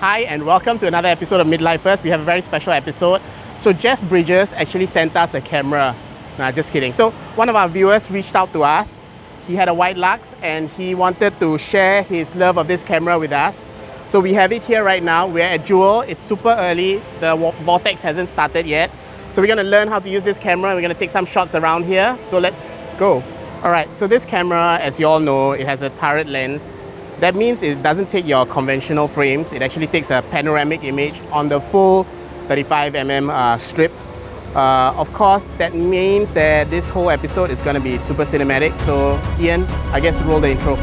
Hi and welcome to another episode of Midlifers. We have a very special episode. So Jeff Bridges actually sent us a camera. Nah, just kidding. So one of our viewers reached out to us. He had a Widelux and he wanted to share his love of this camera with us. So we have it here right now. We're at Jewel. It's super early. The vortex hasn't started yet. So we're going to learn how to use this camera. We're going to take some shots around here. So let's go. All right, so this camera, as you all know, it has a turret lens. That means it doesn't take your conventional frames. It actually takes a panoramic image on the full 35mm strip. Of course, that means that this whole episode is going to be super cinematic. So Ian, I guess roll the intro.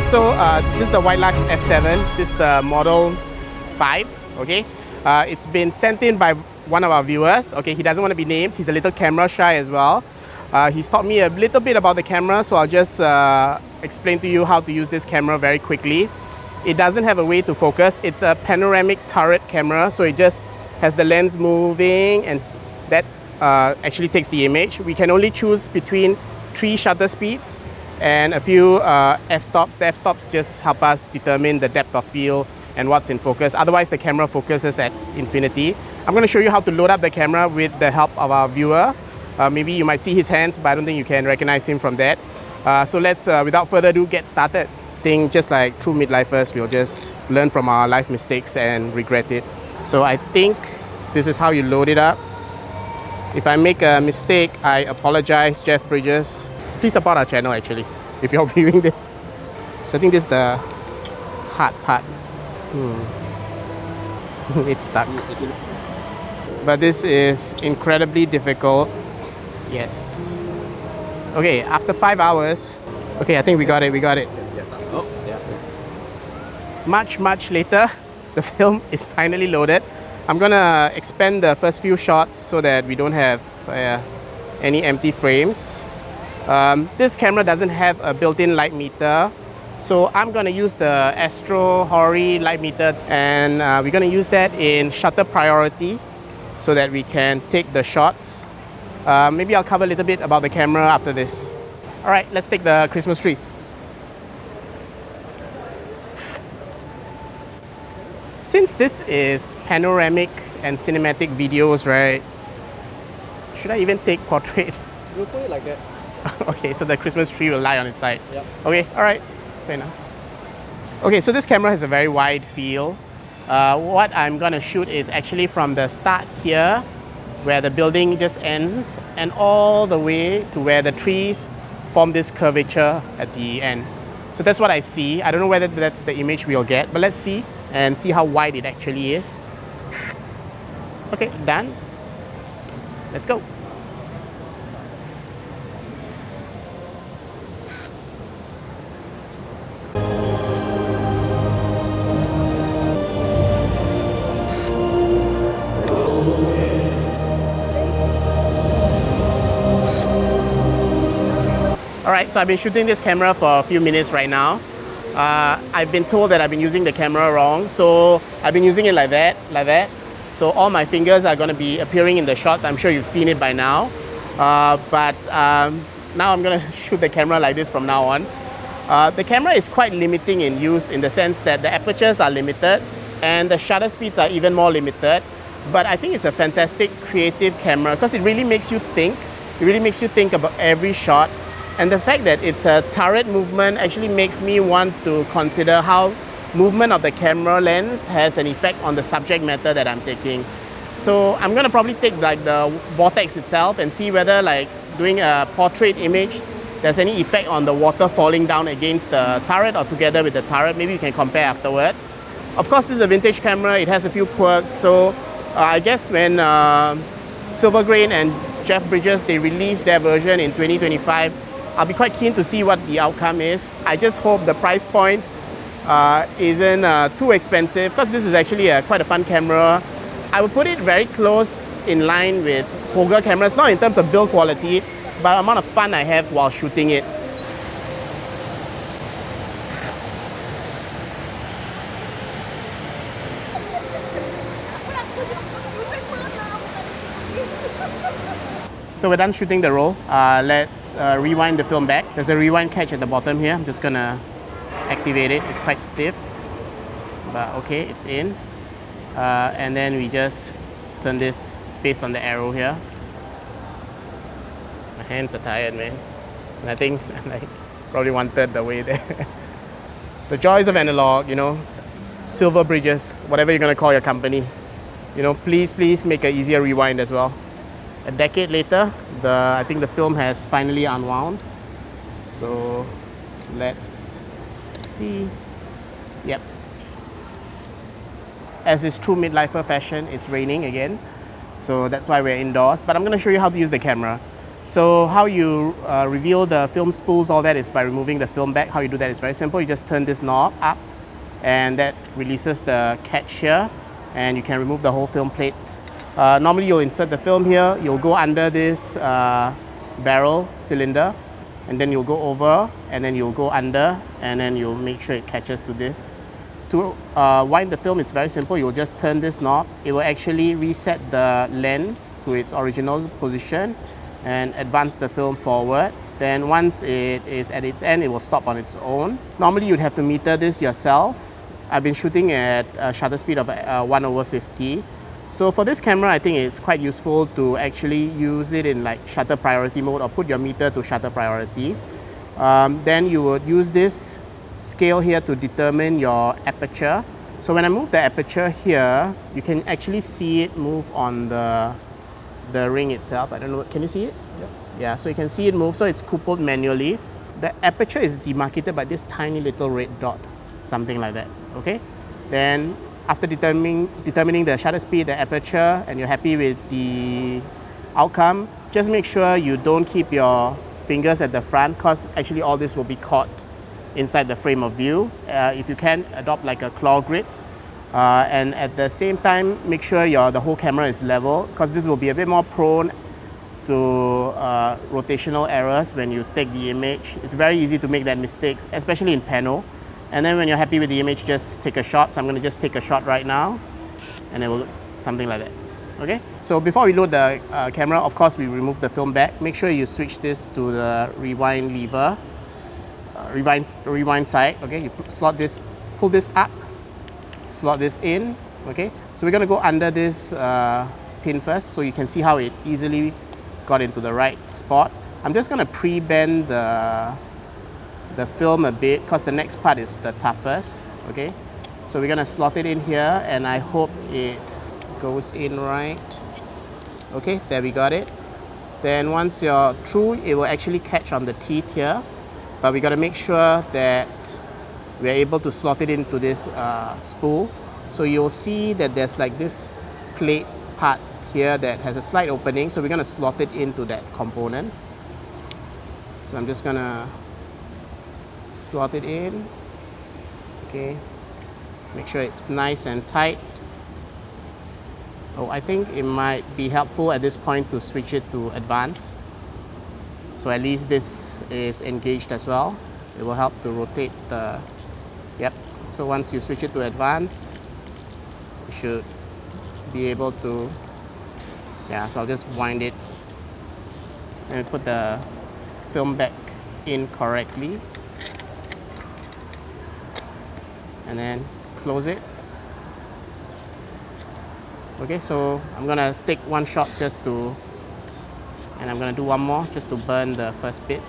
So this is the Widelux F7. This is the Model 5, okay? It's been sent in by one of our viewers, okay? He doesn't want to be named. He's a little camera shy as well. He's taught me a little bit about the camera, so I'll just explain to you how to use this camera very quickly. It doesn't have a way to focus. It's a panoramic turret camera, so it just has the lens moving and that actually takes the image. We can only choose between 3 shutter speeds and a few f-stops. The f-stops just help us determine the depth of field and what's in focus. Otherwise, the camera focuses at infinity. I'm going to show you how to load up the camera with the help of our viewer. Maybe you might see his hands, but I don't think you can recognize him from that. So let's, without further ado, get started. I think just like true midlifers, we'll just learn from our life mistakes and regret it. So I think this is how you load it up. If I make a mistake, I apologize, Jeff Bridges. Please support our channel actually, if you're viewing this. So I think this is the hard part. It's stuck. But this is incredibly difficult. Yes. Okay, after 5 hours. Okay, I think we got it, Oh, yeah. Much later, the film is finally loaded. I'm gonna expand the first few shots so that we don't have any empty frames. This camera doesn't have a built-in light meter, so I'm going to use the Astro Hori light meter, and we're going to use that in shutter priority so that we can take the shots. Maybe I'll cover a little bit about the camera after this. All right, let's take the Christmas tree. Since this is panoramic and cinematic videos, right? Should I even take portrait? We'll put it like that. Okay, so the Christmas tree will lie on its side. Yep. Okay, all right, fair enough. Okay, so this camera has a very wide field. What I'm gonna shoot is actually from the start here, where the building just ends, and all the way to where the trees form this curvature at the end. So that's what I see. I don't know whether that's the image we'll get, but let's see and see how wide it actually is. Okay, done. Let's go. Alright, so I've been shooting this camera for a few minutes right now. I've been told that I've been using the camera wrong, so I've been using it like that. So all my fingers are going to be appearing in the shots. I'm sure you've seen it by now. But now I'm going to shoot the camera like this from now on. The camera is quite limiting in use in the sense that the apertures are limited and the shutter speeds are even more limited. But I think it's a fantastic creative camera because it really makes you think. It really makes you think about every shot. And the fact that it's a turret movement actually makes me want to consider how movement of the camera lens has an effect on the subject matter that I'm taking. So I'm gonna probably take like the vortex itself and see whether like doing a portrait image, there's any effect on the water falling down against the turret or together with the turret. Maybe you can compare afterwards. Of course, this is a vintage camera. It has a few quirks. So I guess when Silvergrain and Jeff Bridges, they released their version in 2025, I'll be quite keen to see what the outcome is. I just hope the price point isn't too expensive, because this is actually quite a fun camera. I would put it very close in line with Hogger cameras, not in terms of build quality, but the amount of fun I have while shooting it. So we're done shooting the roll. Let's rewind the film back. There's a rewind catch at the bottom here. I'm just gonna activate it. It's quite stiff, but okay, it's in. And then we just turn this based on the arrow here. My hands are tired, man. And I think I'm like probably 1/3 the way there. The joys of analog, you know, silver bridges, whatever you're gonna call your company. You know, please make an easier rewind as well. A decade later, I think the film has finally unwound. So let's see. Yep. As is true Midlifer fashion, it's raining again. So that's why we're indoors. But I'm going to show you how to use the camera. So how you reveal the film spools, all that is by removing the film back. How you do that is very simple. You just turn this knob up and that releases the catch here. And you can remove the whole film plate. Normally you'll insert the film here, you'll go under this barrel cylinder, and then you'll go over, and then you'll go under, and then you'll make sure it catches to this. To wind the film, it's very simple. You'll just turn this knob. It will actually reset the lens to its original position and advance the film forward. Then once it is at its end, it will stop on its own. Normally you'd have to meter this yourself. I've been shooting at a shutter speed of 1/50. So for this camera, I think it's quite useful to actually use it in like shutter priority mode, or put your meter to shutter priority. Then you would use this scale here to determine your aperture. So when I move the aperture here, you can actually see it move on the ring itself. I don't know, can you see it? Yep. Yeah, so you can see it move, so it's coupled manually. The aperture is demarcated by this tiny little red dot, something like that, okay? Then after determining the shutter speed, the aperture, and you're happy with the outcome, just make sure you don't keep your fingers at the front, because actually all this will be caught inside the frame of view. If you can, adopt like a claw grip. And at the same time, make sure the whole camera is level, because this will be a bit more prone to rotational errors when you take the image. It's very easy to make that mistakes, especially in pano. And then when you're happy with the image, just take a shot. So I'm going to just take a shot right now, and it will look something like that. Okay? So before we load the camera, of course, we remove the film back. Make sure you switch this to the rewind lever, rewind side. Okay? You slot this, pull this up, slot this in. Okay? So we're going to go under this pin first, so you can see how it easily got into the right spot. I'm just going to pre-bend the film a bit, because the next part is the toughest. Okay, so we're gonna slot it in here, and I hope it goes in right. Okay, there we got it. Then once you're through, it will actually catch on the teeth here, but we got to make sure that we're able to slot it into this spool. So you'll see that there's like this plate part here that has a slight opening, so we're going to slot it into that component. So I'm just gonna slot it in. Okay, make sure it's nice and tight. Oh, I think it might be helpful at this point to switch it to advanced. So at least this is engaged as well. It will help to rotate the, yep. So once you switch it to advanced, you should be able to, yeah, so I'll just wind it and put the film back in correctly. And then close it. Okay, so I'm gonna take one shot just to, and I'm gonna do one more just to burn the first bit.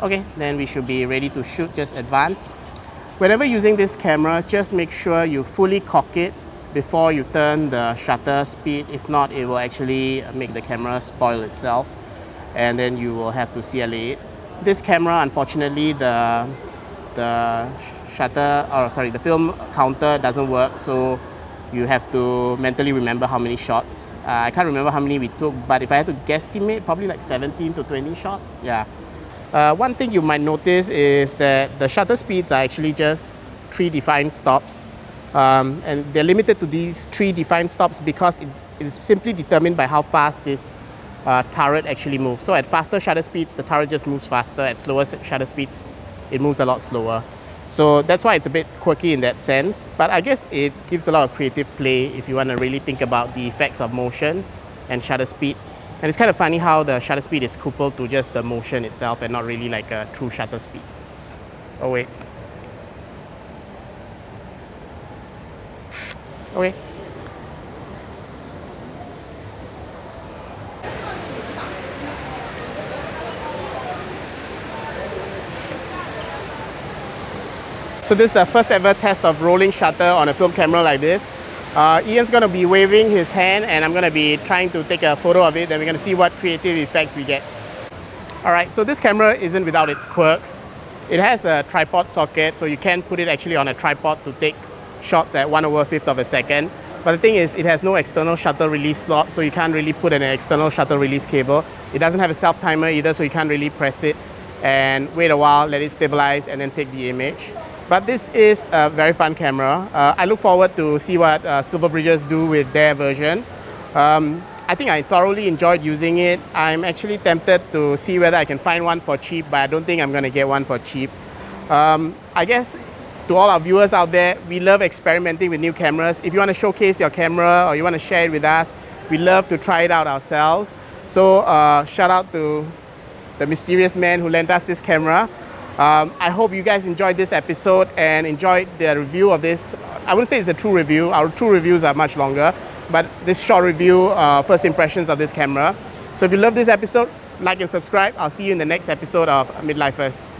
Okay, then we should be ready to shoot, just advance. Whenever using this camera, just make sure you fully cock it before you turn the shutter speed. If not, it will actually make the camera spoil itself, and then you will have to CLA it. This camera, unfortunately, the shutter, or sorry, the film counter doesn't work, so you have to mentally remember how many shots. I can't remember how many we took, but if I had to guesstimate, probably like 17 to 20 shots. Yeah. One thing you might notice is that the shutter speeds are actually just 3 defined stops. And they're limited to these 3 defined stops because it is simply determined by how fast this turret actually moves. So at faster shutter speeds, the turret just moves faster. At slower shutter speeds, it moves a lot slower. So that's why it's a bit quirky in that sense. But I guess it gives a lot of creative play if you want to really think about the effects of motion and shutter speed. And it's kind of funny how the shutter speed is coupled to just the motion itself and not really like a true shutter speed. Oh wait. Okay. So this is the first ever test of rolling shutter on a film camera like this. Ian's going to be waving his hand and I'm going to be trying to take a photo of it, then we're going to see what creative effects we get. Alright, so this camera isn't without its quirks. It has a tripod socket, so you can put it actually on a tripod to take shots at 1/5 of a second. But the thing is, it has no external shutter release slot, so you can't really put an external shutter release cable. It doesn't have a self-timer either, so you can't really press it and wait a while, let it stabilize, and then take the image. But this is a very fun camera. I look forward to see what Silver Bridges do with their version. I think I thoroughly enjoyed using it. I'm actually tempted to see whether I can find one for cheap, but I don't think I'm going to get one for cheap. I guess to all our viewers out there, we love experimenting with new cameras. If you want to showcase your camera or you want to share it with us, we love to try it out ourselves. So shout out to the mysterious man who lent us this camera. I hope you guys enjoyed this episode and enjoyed the review of this. I wouldn't say it's a true review. Our true reviews are much longer. But this short review, first impressions of this camera. So if you love this episode, like and subscribe. I'll see you in the next episode of Midlifers.